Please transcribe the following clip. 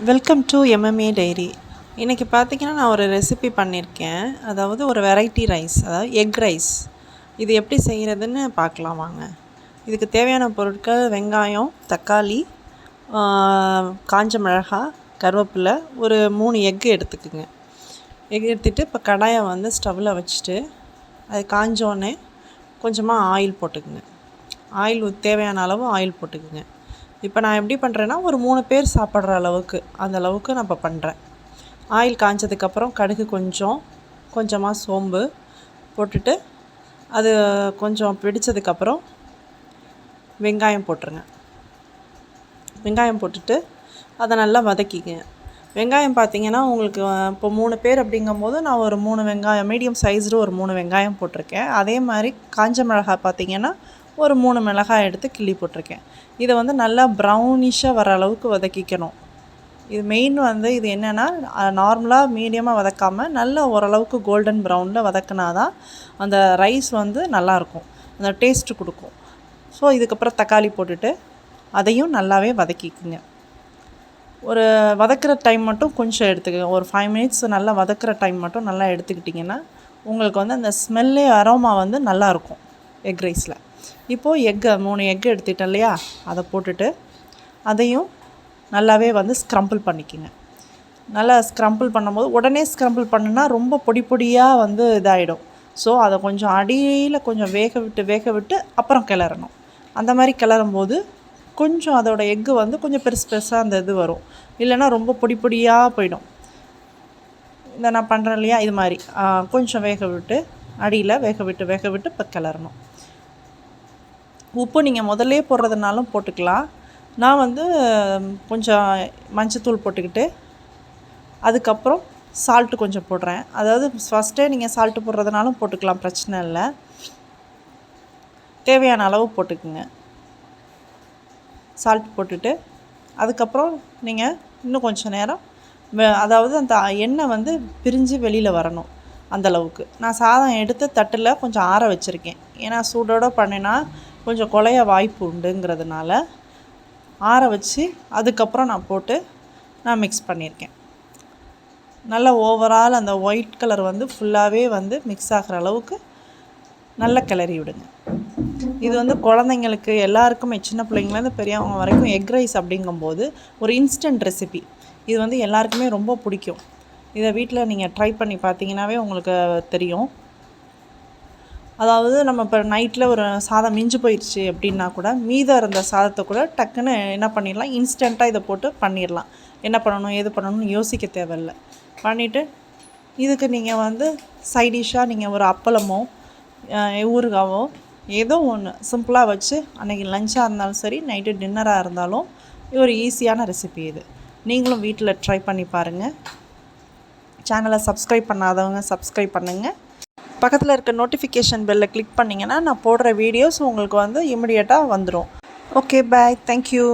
Welcome to MMA diary. இன்றைக்கி பார்த்திங்கன்னா நான் ஒரு ரெசிபி பண்ணியிருக்கேன். அதாவது ஒரு வெரைட்டி ரைஸ், அதாவது எக் ரைஸ். இது எப்படி செய்கிறதுன்னு பார்க்கலாம் வாங்க. இதுக்கு தேவையான பொருட்கள் வெங்காயம், தக்காளி, காஞ்ச மிளகாய், கருவேப்பிலை, ஒரு 3 எக்கு எடுத்துக்குங்க. எக் எடுத்துகிட்டு இப்போ கடாயை வந்து ஸ்டவ்வில் வச்சுட்டு அது காஞ்சோடனே கொஞ்சமாக ஆயில் போட்டுக்குங்க. ஆயில் தேவையான அளவு ஆயில் போட்டுக்குங்க. இப்போ நான் எப்படி பண்ணுறேன்னா ஒரு 3 பேர் சாப்பிட்ற அளவுக்கு அந்த அளவுக்கு நான் இப்போ பண்ணுறேன். ஆயில் காய்ஞ்சதுக்கப்புறம் கடுகு கொஞ்சமாக சோம்பு போட்டுட்டு அது கொஞ்சம் பிடிச்சதுக்கப்புறம் வெங்காயம் போட்டுருங்க. வெங்காயம் போட்டுட்டு அதை நல்லா வதக்கிங்க. வெங்காயம் பார்த்திங்கன்னா உங்களுக்கு இப்போ 3 பேர் அப்படிங்கும்போது நான் ஒரு 3 வெங்காயம் மீடியம் சைஸில் ஒரு 3 வெங்காயம் போட்டிருக்கேன். அதே மாதிரி காஞ்ச மிளகாய் பார்த்திங்கன்னா ஒரு 3 மிளகாய் எடுத்து கிள்ளி போட்டிருக்கேன். இதை வந்து நல்லா ப்ரௌனிஷாக வர அளவுக்கு வதக்கிக்கணும். இது மெயின் வந்து இது என்னென்னா நார்மலாக மீடியமாக வதக்காமல் நல்லா ஓரளவுக்கு கோல்டன் ப்ரௌனில் வதக்கினா தான் அந்த ரைஸ் வந்து நல்லாயிருக்கும், அந்த டேஸ்ட்டு கொடுக்கும். ஸோ இதுக்கப்புறம் தக்காளி போட்டுட்டு அதையும் நல்லாவே வதக்கிக்குங்க. ஒரு வதக்கிற டைம் மட்டும் கொஞ்சம் எடுத்துக்கங்க. ஒரு 5 மினிட்ஸ் நல்லா வதக்கிற டைம் மட்டும் நல்லா எடுத்துக்கிட்டிங்கன்னா உங்களுக்கு வந்து அந்த ஸ்மெல்லே அரோமா வந்து நல்லாயிருக்கும் எக் ரைஸில். இப்போது 3 எக்கு எடுத்துட்டேன் இல்லையா, அதை போட்டுட்டு அதையும் நல்லாவே வந்து ஸ்க்ரம்பிள் பண்ணிக்கோங்க. நல்லா ஸ்க்ரம்பிள் பண்ணும்போது உடனே ஸ்க்ரம்பிள் பண்ணுனா ரொம்ப பொடி பொடியாக வந்து இதாகிடும். ஸோ அதை கொஞ்சம் அடியில் கொஞ்சம் வேக விட்டு அப்புறம் கிளறணும். அந்த மாதிரி கிளறும்போது கொஞ்சம் அதோடய எக்கு வந்து கொஞ்சம் பெருசாக அந்த இது வரும். இல்லைன்னா ரொம்ப பொடி பொடியாக போயிடும். இந்த நான் பண்ணுறேன் இல்லையா, இது மாதிரி கொஞ்சம் அடியில் வேக விட்டு இப்போ கிளறணும். உப்பு நீங்கள் முதல்லே போடுறதுனாலும் போட்டுக்கலாம். நான் வந்து கொஞ்சம் மஞ்சத்தூள் போட்டுக்கிட்டு அதுக்கப்புறம் சால்ட்டு கொஞ்சம் போடுறேன். அதாவது ஃபஸ்ட்டே நீங்கள் சால்ட்டு போடுறதுனாலும் போட்டுக்கலாம், பிரச்சனை இல்லை. தேவையான அளவு போட்டுக்குங்க. சால்ட் போட்டுட்டு அதுக்கப்புறம் நீங்கள் இன்னும் கொஞ்சம் நேரம் அதாவது அந்த எண்ணெய் வந்து பிரிஞ்சு வெளியில் வரணும் அந்தளவுக்கு. நான் சாதம் எடுத்து தட்டில் கொஞ்சம் ஆற வச்சுருக்கேன். ஏன்னா சூடோடு பண்ணினா கொஞ்சம் குழைய வாய்ப்பு உண்டுங்கிறதுனால ஆற வச்சு அதுக்கப்புறம் நான் மிக்ஸ் பண்ணியிருக்கேன். நல்லா ஓவரால் அந்த ஒயிட் கலர் வந்து ஃபுல்லாகவே வந்து மிக்ஸ் ஆகிற அளவுக்கு நல்லா கிளறி விடுங்க. இது வந்து குழந்தைங்களுக்கு எல்லாருக்குமே, சின்ன பிள்ளைங்கலேருந்து பெரியவங்க வரைக்கும் எக் ரைஸ் அப்படிங்கும்போது ஒரு இன்ஸ்டன்ட் ரெசிபி. இது வந்து எல்லாருக்குமே ரொம்ப பிடிக்கும். இதை வீட்டில் நீங்கள் ட்ரை பண்ணி பார்த்தீங்கன்னாவே உங்களுக்கு தெரியும். அதாவது நம்ம இப்போ நைட்டில் ஒரு சாதம் மிஞ்சு போயிடுச்சு அப்படின்னா கூட மீதம் இருந்த சாதத்தை கூட டக்குன்னு என்ன பண்ணிடலாம், இன்ஸ்டண்ட்டாக இதை போட்டு பண்ணிடலாம். என்ன பண்ணணும் ஏது பண்ணணும்னு யோசிக்க தேவையில்லை. பண்ணிவிட்டு இதுக்கு நீங்கள் வந்து சைடிஷ்ஷாக நீங்கள் ஒரு அப்பளமோ ஊறுகாவோ ஏதோ ஒன்று சிம்பிளாக வச்சு அன்றைக்கி லஞ்சாக இருந்தாலும் சரி, நைட்டு டின்னராக இருந்தாலும் ஒரு ஈஸியான ரெசிபி இது. நீங்களும் வீட்டில் ட்ரை பண்ணி பாருங்கள். சேனலை சப்ஸ்கிரைப் பண்ணாதவங்க சப்ஸ்கிரைப் பண்ணுங்கள். பக்கத்தில் இருக்க நோட்டிஃபிகேஷன் பெல்லை கிளிக் பண்ணிங்கன்னா நான் போடுற வீடியோஸ் உங்களுக்கு வந்து இமிடியேட்டாக வந்துடும். ஓகே, பாய், தேங்க்யூ.